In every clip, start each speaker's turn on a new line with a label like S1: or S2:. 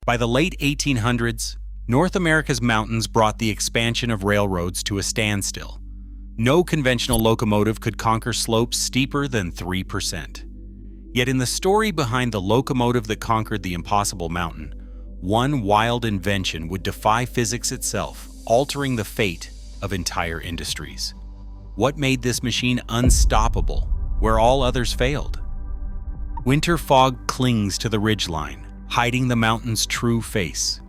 S1: By the late 1800s, North America's mountains brought the expansion of railroads to a standstill. No conventional locomotive could conquer slopes steeper than 3%. Yet in the story behind the locomotive that conquered the impossible mountain, one wild invention would defy physics itself, altering the fate of entire industries. What made this machine unstoppable, where all others failed? Winter fog clings to the ridgeline, hiding the mountain's true face.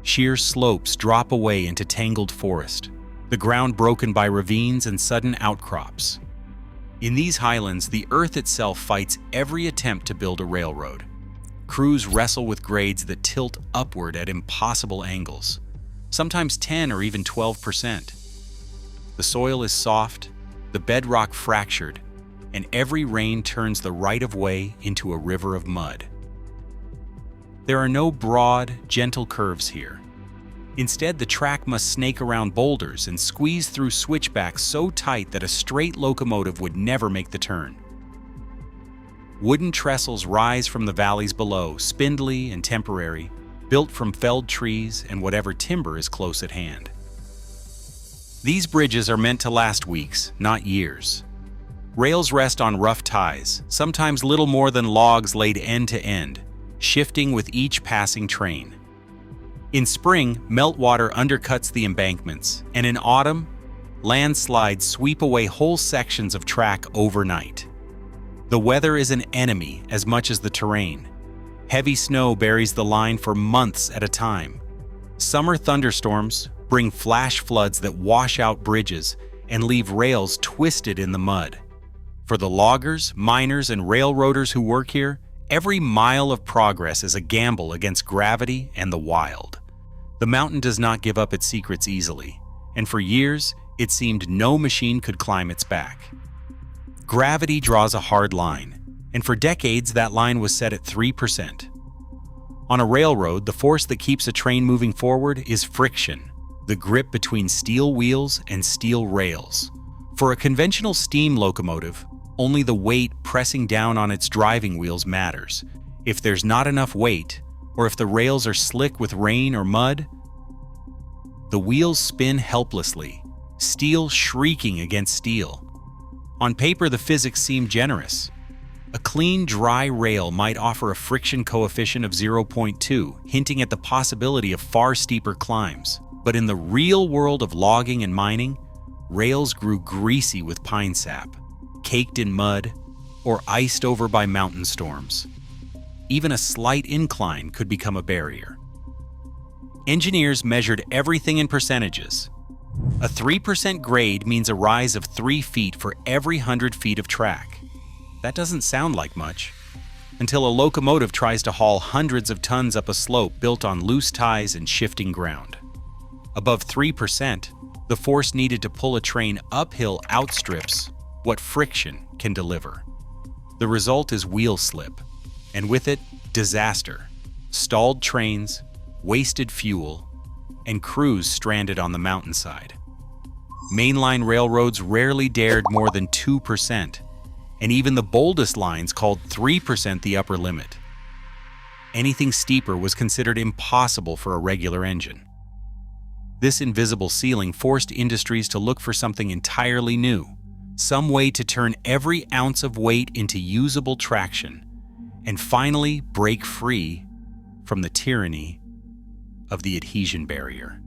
S1: Sheer slopes drop away into tangled forest, the ground broken by ravines and sudden outcrops. In these highlands, the earth itself fights every attempt to build a railroad. Crews wrestle with grades that tilt upward at impossible angles, sometimes 10 or even 12%. The soil is soft, the bedrock fractured, and every rain turns the right-of-way into a river of mud. There are no broad, gentle curves here. Instead, the track must snake around boulders and squeeze through switchbacks so tight that a straight locomotive would never make the turn. Wooden trestles rise from the valleys below, spindly and temporary, built from felled trees and whatever timber is close at hand. These bridges are meant to last weeks, not years. Rails rest on rough ties, sometimes little more than logs laid end to end, shifting with each passing train. In spring, meltwater undercuts the embankments, and in autumn, landslides sweep away whole sections of track overnight. The weather is an enemy as much as the terrain. Heavy snow buries the line for months at a time. Summer thunderstorms bring flash floods that wash out bridges and leave rails twisted in the mud. For the loggers, miners, and railroaders who work here, every mile of progress is a gamble against gravity and the wild. The mountain does not give up its secrets easily, and for years, it seemed no machine could climb its back. Gravity draws a hard line, and for decades that line was set at 3%. On a railroad, the force that keeps a train moving forward is friction, the grip between steel wheels and steel rails. For a conventional steam locomotive, only the weight pressing down on its driving wheels matters. If there's not enough weight, or if the rails are slick with rain or mud, the wheels spin helplessly, steel shrieking against steel. On paper, the physics seem generous. A clean, dry rail might offer a friction coefficient of 0.2, hinting at the possibility of far steeper climbs. But in the real world of logging and mining, rails grew greasy with pine sap, caked in mud, or iced over by mountain storms. Even a slight incline could become a barrier. Engineers measured everything in percentages. A 3% grade means a rise of 3 feet for every 100 feet of track. That doesn't sound like much, until a locomotive tries to haul hundreds of tons up a slope built on loose ties and shifting ground. Above 3%, the force needed to pull a train uphill outstrips what friction can deliver. The result is wheel slip, and with it, disaster, stalled trains, wasted fuel, and crews stranded on the mountainside. Mainline railroads rarely dared more than 2%, and even the boldest lines called 3% the upper limit. Anything steeper was considered impossible for a regular engine. This invisible ceiling forced industries to look for something entirely new, some way to turn every ounce of weight into usable traction, and finally break free from the tyranny of the adhesion barrier.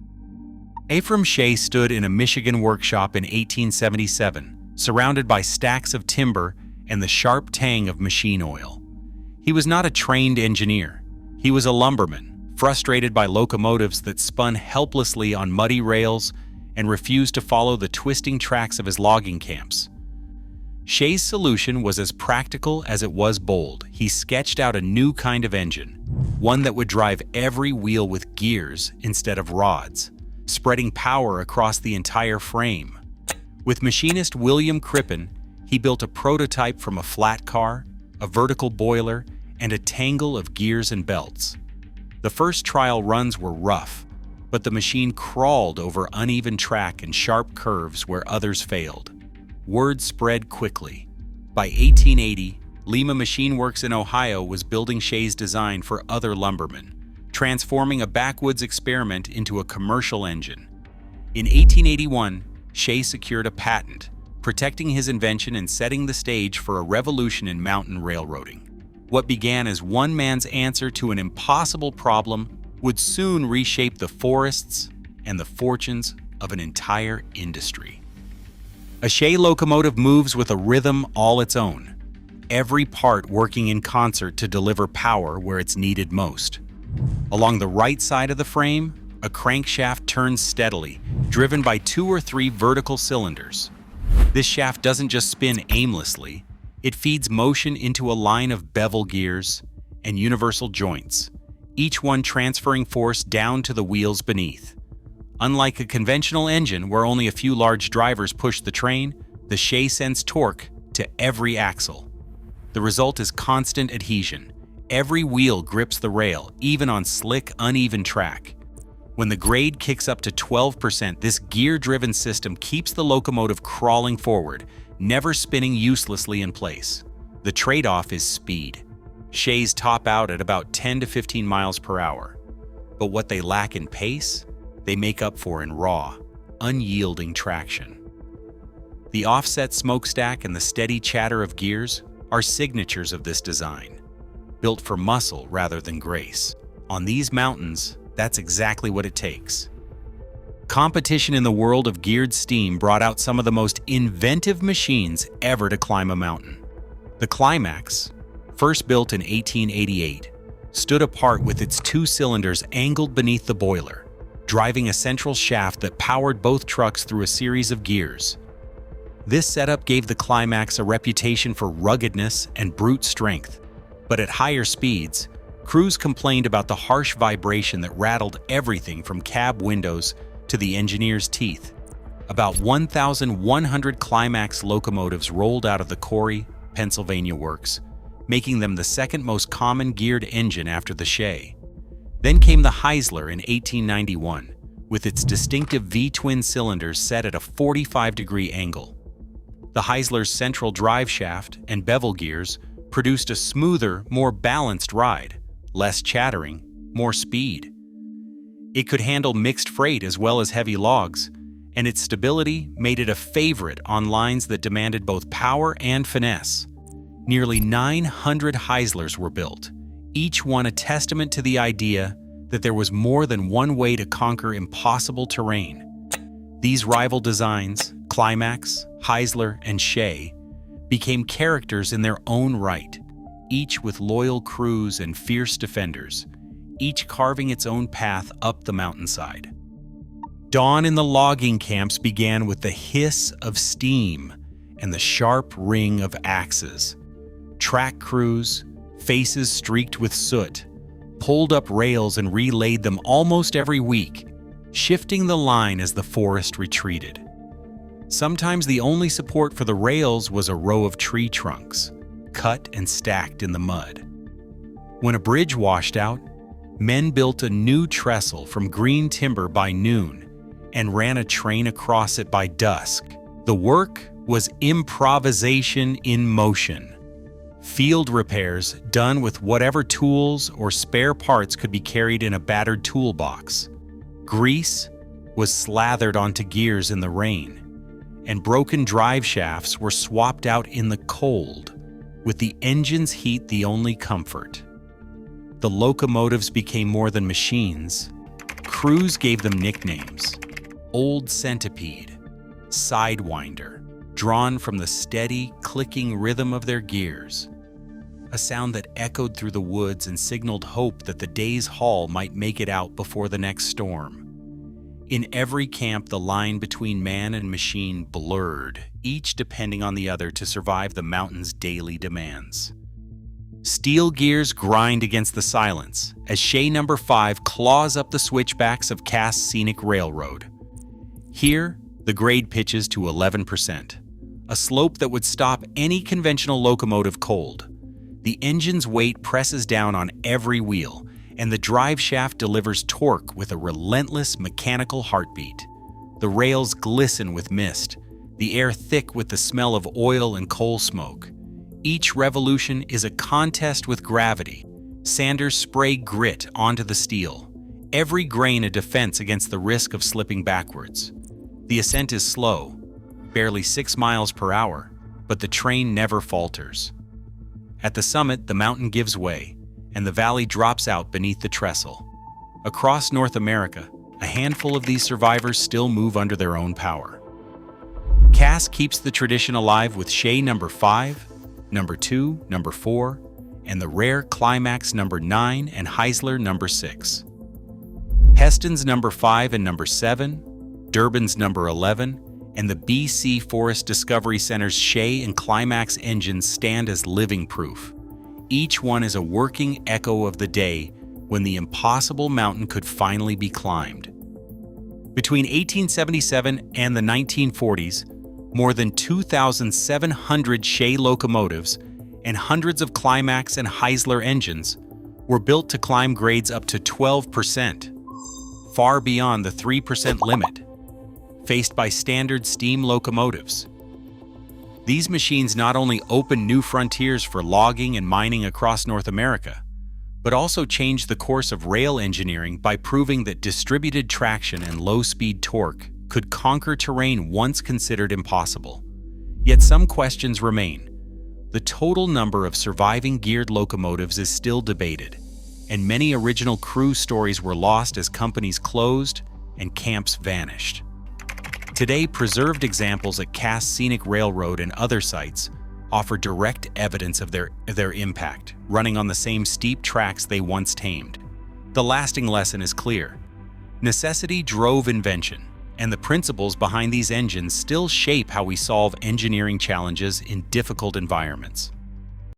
S1: Ephraim Shea stood in a Michigan workshop in 1877, surrounded by stacks of timber and the sharp tang of machine oil. He was not a trained engineer. He was a lumberman, frustrated by locomotives that spun helplessly on muddy rails and refused to follow the twisting tracks of his logging camps. Shea's solution was as practical as it was bold. He sketched out a new kind of engine, one that would drive every wheel with gears instead of rods, spreading power across the entire frame. With machinist William Crippen, he built a prototype from a flat car, a vertical boiler, and a tangle of gears and belts. The first trial runs were rough, but the machine crawled over uneven track and sharp curves where others failed. Word spread quickly. By 1880, Lima Machine Works in Ohio was building Shea's design for other lumbermen. transforming a backwoods experiment into a commercial engine. In 1881, Shay secured a patent, protecting his invention and setting the stage for a revolution in mountain railroading. What began as one man's answer to an impossible problem would soon reshape the forests and the fortunes of an entire industry. A Shay locomotive moves with a rhythm all its own, every part working in concert to deliver power where it's needed most. Along the right side of the frame, a crankshaft turns steadily, driven by 2 or 3 vertical cylinders. This shaft doesn't just spin aimlessly, it feeds motion into a line of bevel gears and universal joints, each one transferring force down to the wheels beneath. Unlike a conventional engine where only a few large drivers push the train, the Shay sends torque to every axle. The result is constant adhesion. Every wheel grips the rail, even on slick, uneven track. When the grade kicks up to 12%, this gear-driven system keeps the locomotive crawling forward, never spinning uselessly in place. The trade-off is speed. Shays top out at about 10 to 15 miles per hour. But what they lack in pace, they make up for in raw, unyielding traction. The offset smokestack and the steady chatter of gears are signatures of this design, built for muscle rather than grace. On these mountains, that's exactly what it takes. Competition in the world of geared steam brought out some of the most inventive machines ever to climb a mountain. The Climax, first built in 1888, stood apart with its 2 cylinders angled beneath the boiler, driving a central shaft that powered both trucks through a series of gears. This setup gave the Climax a reputation for ruggedness and brute strength, but at higher speeds, crews complained about the harsh vibration that rattled everything from cab windows to the engineer's teeth. About 1,100 Climax locomotives rolled out of the Corry, Pennsylvania works, making them the second most common geared engine after the Shay. Then came the Heisler in 1891, with its distinctive V-twin cylinders set at a 45-degree angle. The Heisler's central drive shaft and bevel gears produced a smoother, more balanced ride, less chattering, more speed. It could handle mixed freight as well as heavy logs, and its stability made it a favorite on lines that demanded both power and finesse. Nearly 900 Heislers were built, each one a testament to the idea that there was more than one way to conquer impossible terrain. These rival designs, Climax, Heisler, and Shay, became characters in their own right, each with loyal crews and fierce defenders, each carving its own path up the mountainside. Dawn in the logging camps began with the hiss of steam and the sharp ring of axes. Track crews, faces streaked with soot, pulled up rails and relaid them almost every week, shifting the line as the forest retreated. Sometimes the only support for the rails was a row of tree trunks, cut and stacked in the mud. When a bridge washed out, men built a new trestle from green timber by noon and ran a train across it by dusk. The work was improvisation in motion. Field repairs done with whatever tools or spare parts could be carried in a battered toolbox. Grease was slathered onto gears in the rain, and broken drive shafts were swapped out in the cold, with the engine's heat the only comfort. The locomotives became more than machines. Crews gave them nicknames: Old Centipede, Sidewinder, drawn from the steady, clicking rhythm of their gears, a sound that echoed through the woods and signaled hope that the day's haul might make it out before the next storm. In every camp, the line between man and machine blurred, each depending on the other to survive the mountain's daily demands. Steel gears grind against the silence as Shay No. 5 claws up the switchbacks of Cass Scenic Railroad. Here, the grade pitches to 11%, a slope that would stop any conventional locomotive cold. The engine's weight presses down on every wheel, and the drive shaft delivers torque with a relentless mechanical heartbeat. The rails glisten with mist, the air thick with the smell of oil and coal smoke. Each revolution is a contest with gravity, Sanders spray grit onto the steel, every grain a defense against the risk of slipping backwards. The ascent is slow, barely 6 miles per hour, but the train never falters. At the summit, the mountain gives way, and the valley drops out beneath the trestle. Across North America, a handful of these survivors still move under their own power. Cass keeps the tradition alive with Shay number 5, number 2, number 4, and the rare Climax number 9 and Heisler number 6. Heston's number 5 and number 7, Durban's number 11, and the BC Forest Discovery Center's Shay and Climax engines stand as living proof. Each one is a working echo of the day when the impossible mountain could finally be climbed. Between 1877 and the 1940s, more than 2,700 Shay locomotives and hundreds of Climax and Heisler engines were built to climb grades up to 12%, far beyond the 3% limit faced by standard steam locomotives. These machines not only opened new frontiers for logging and mining across North America, but also changed the course of rail engineering by proving that distributed traction and low-speed torque could conquer terrain once considered impossible. Yet some questions remain. The total number of surviving geared locomotives is still debated, and many original crew stories were lost as companies closed and camps vanished. Today, preserved examples at Cass Scenic Railroad and other sites offer direct evidence of their impact, running on the same steep tracks they once tamed. The lasting lesson is clear. Necessity drove invention, and the principles behind these engines still shape how we solve engineering challenges in difficult environments.